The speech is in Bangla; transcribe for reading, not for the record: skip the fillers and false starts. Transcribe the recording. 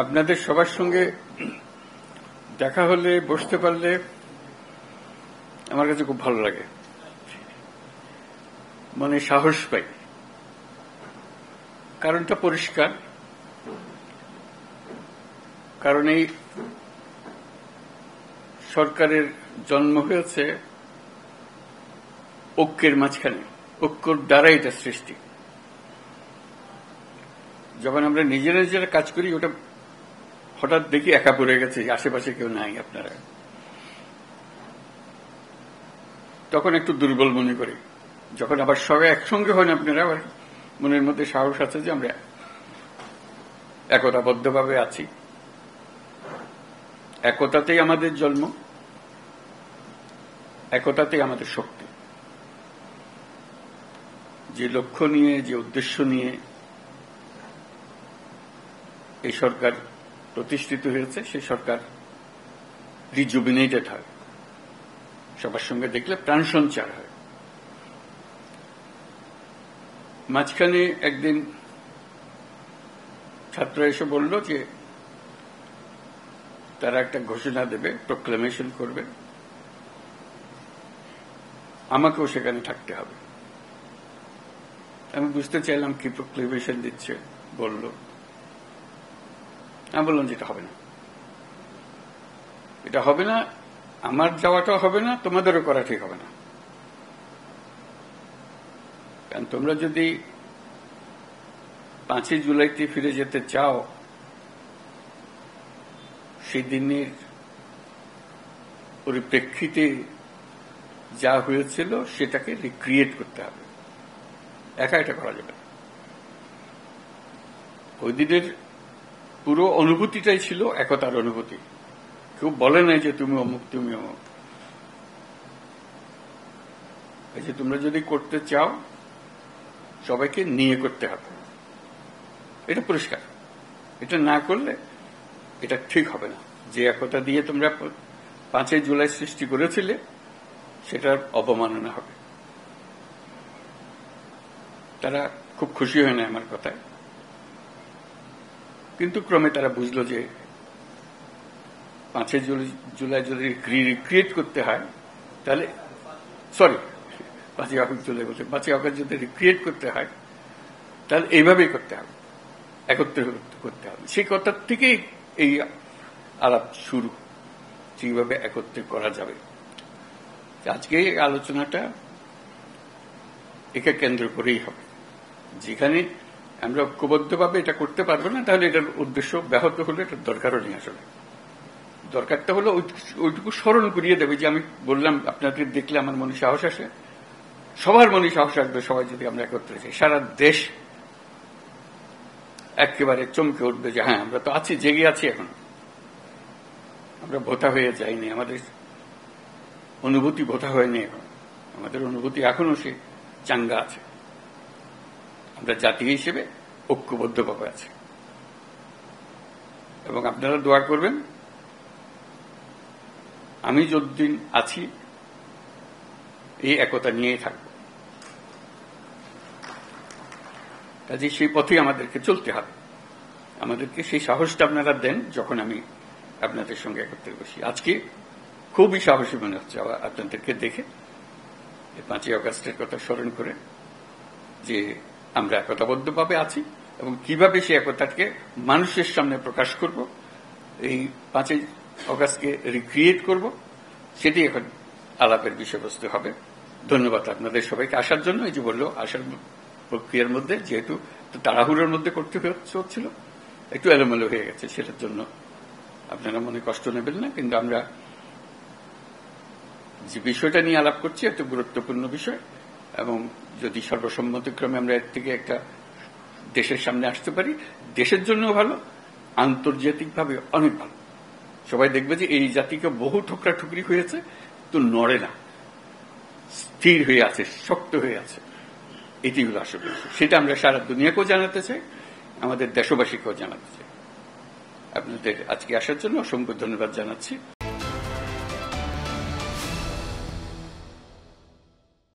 আপনাদের সবার সঙ্গে দেখা হলে বসতে পারলে আমার কাছে খুব ভালো লাগে, মনে সাহস পাই। কারণটা পরিষ্কার, কারণ এই সরকারের জন্ম হয়েছে ঐক্যের মাঝখানে, ঐক্যর দ্বারা এটা সৃষ্টি। যখন আমরা নিজেরা নিজেরা কাজ করি, ওটা হঠাৎ দেখি একা পড়ে গেছে, আশেপাশে কেউ নাই আপনারা, তখন একটু দুর্বল মনে করি। যখন আবার সবাই একসঙ্গে হন আপনারা, আবার মনের মধ্যে সাহস আছে যে আমরা একতাবদ্ধভাবে আছি। একতাতেই আমাদের জন্ম, একতাতেই আমাদের শক্তি। যে লক্ষ্য নিয়ে, যে উদ্দেশ্য নিয়ে এই সরকার প্রতিষ্ঠিত হয়েছে, সেই সরকার রিজুবিনেটেড হয়, সবার সঙ্গে দেখলে প্রাণ সঞ্চার হয়। মাঝখানে একদিন ছাত্র এসে বলল যে তারা একটা ঘোষণা দেবে, প্রোক্লামেশন করবে, আমাকেও সেখানে থাকতে হবে। আমি বুঝতে চাইলাম কি প্রোক্লামেশন দিচ্ছে, বলল। আমি বললাম যে এটা হবে না, এটা হবে না, আমার যাওয়াটাও হবে না, তোমাদেরও করা ঠিক হবে না। কারণ তোমরা যদি 5ই জুলাইতে ফিরে যেতে চাও, সেই দিনের পরিপ্রেক্ষিতে যা হয়েছিল সেটাকে রিক্রিয়েট করতে হবে, একা এটা করা যাবে না। ওই দিনের পুরো অনুভূতিটাই ছিল একতার অনুভূতি। কেউ বলে নাই যে তুমি অমুক, তুমি অমুক। এই যে তোমরা যদি করতে চাও, সবাইকে নিয়ে করতে হবে, এটা পরিষ্কার। এটা না করলে এটা ঠিক হবে না। যে একতা দিয়ে তোমরা 5ই জুলাই সৃষ্টি করেছিলে, সেটার অবমাননা হবে। তারা খুব খুশি হয় না আমার কথায়, কিন্তু ক্রমে তারা বুঝলো যে 5ই জুলাই যদি রিক্রিয়েট করতে হয়, তাহলে 5ই আগস্ট জুলাই বলছে, 5ই আগস্ট যদি রিক্রিয়েট করতে হয়, তাহলে এইভাবেই করতে হবে, একত্রে করতে হবে। সেই কথার থেকেই এই আলাপ শুরু, সেইভাবে একত্রে করা যাবে। আজকে এই আলোচনাটা একে কেন্দ্র করেই হবে। যেখানে আমরা ঐক্যবদ্ধভাবে এটা করতে পারবো না, তাহলে এটার উদ্দেশ্য ব্যাহত হলে এটার দরকারও নেই। আসলে দরকারটা হলো ওইটুকু স্মরণ করিয়ে দেবে যে আমি বললাম, আপনাদের দেখলে আমার মনে সাহস আসে, সবার মনে সাহস আসবে। সবাই যদি আমরা একত্রে যাই, সারা দেশ একেবারে চমকে উঠবে যে হ্যাঁ, আমরা তো আছি, জেগে আছি, এখন আমরা ভোতা হয়ে যাইনি, আমাদের অনুভূতি ভোতা হয়নি, এখন আমাদের অনুভূতি এখনো সে চাঙ্গা আছে। আমরা জাতি হিসেবে ঐক্যবদ্ধভাবে আছি। এবং আপনারা দোয়া করবেন, আমি যতদিন আছি এই একতা নিয়েই থাকব। কাজে সেই পথেই আমাদেরকে চলতে হবে। আমাদেরকে সেই সাহসটা আপনারা দেন যখন আমি আপনাদের সঙ্গে একত্রে বসি। আজকে খুবই সাহসী মনে হচ্ছে আপনাদেরকে দেখে, 5ই আগস্টের কথা স্মরণ করে, যে আমরা একতাবদ্ধভাবে আছি এবং কিভাবে সেই একতাকে মানুষের সামনে প্রকাশ করব, এই 5ই আগস্টকে রিক্রিয়েট করব, সেটি এখন আলাপের বিষয়বস্তু হবে। ধন্যবাদ আপনাদের সবাইকে আসার জন্য। এই যে বললো, আসার প্রক্রিয়ার মধ্যে যেহেতু তাড়াহুড়োর মধ্যে করতে হচ্ছিল, একটু এলোমেলো হয়ে গেছে, সেটার জন্য আপনারা মনে কষ্ট নেবেন না। কিন্তু আমরা যে বিষয়টা নিয়ে আলাপ করছি একটা গুরুত্বপূর্ণ বিষয়, এবং যদি সর্বসম্মতিক্রমে আমরা এর থেকে একটা দেশের সামনে আসতে পারি, দেশের জন্য ভালো, আন্তর্জাতিকভাবে অনেক ভালো। সবাই দেখবে যে এই জাতিকে বহু ঠুকরি হয়েছে, তো নড়ে না, স্থির হয়ে আছে, শক্ত হয়ে আছে। এটি হলো আসলে, সেটা আমরা সারা দুনিয়াকেও জানাতে চাই, আমাদের দেশবাসীকেও জানাতে চাই। আপনাদের আজকে আসার জন্য অসংখ্য ধন্যবাদ জানাচ্ছি।